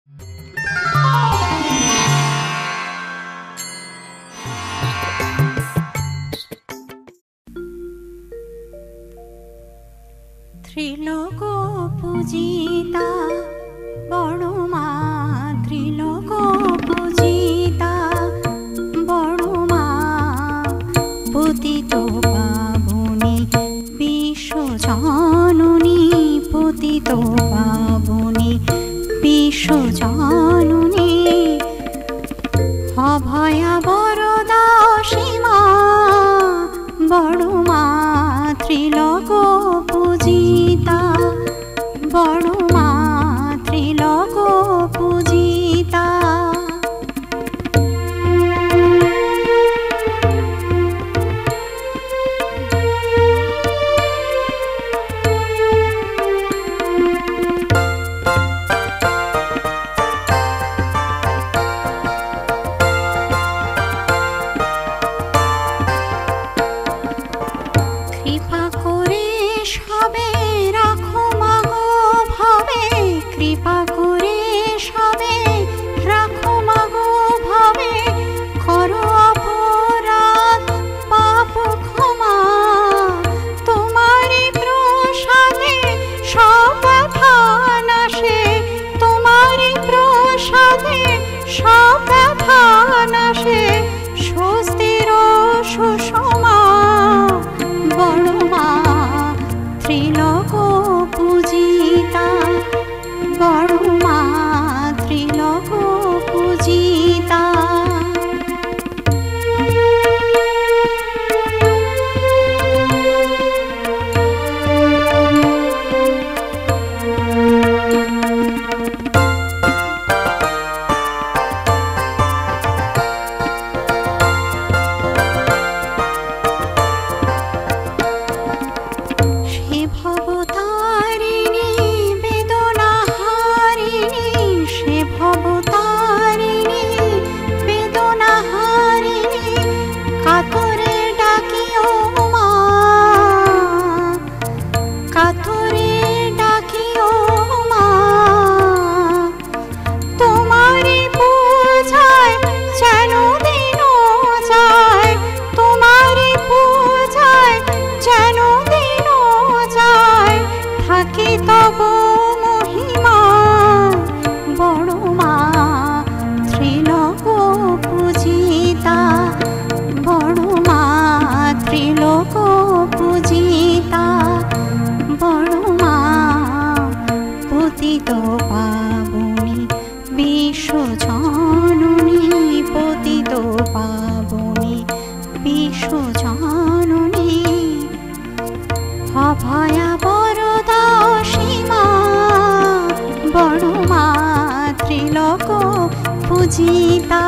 ত্রিলোক পূজিতা বড় মা, ত্রিলোক পূজিতা বড় মা, পতিত পাবনী বিশ্বজননী, পতিত পাবনী বিশ্বজননী, অভয়া বরদা সীমা বড় মা, ত্রিলোক পূজিতা বড় মা, ত্রিলোক পূজিতা। কৃপা করে সবে রাখো মাগো ভাবে, কৃপা করে সবে রাখো মাগো ভাবে, করো অপরাধ পাপ ক্ষমা, তোমারই প্রসাদে সব ব্যথা নাশে, তোমারই প্রসাদে সব ব্যথা নাশে, স্বস্তির সুষমা বড় মা, ত্রিলোক পূজিতা বড় মা, ত্রিলোক পূজিতা। সে ভবতারিণী বেদনা হারিণী, সে ভবতারিণী বেদনা হারিণী, কাতরে ডাকিও মা, কাতরে ডাকিও মা, তোমারই পূজায় যেন দিন যায়, তোমারই পূজায় যেন দিন যায়, থাকি তব মহিমা বড় মা, ত্রিলোক পূজিতা বড় মা, ত্রিলোক পূজিতা বড় মা, পতিত পাবনী বিশ্বজননী, পতিত পাবনী বিশ্বজননী, অভয়া বরদা সীমা বড় মা, ত্রিলোক পূজিতা।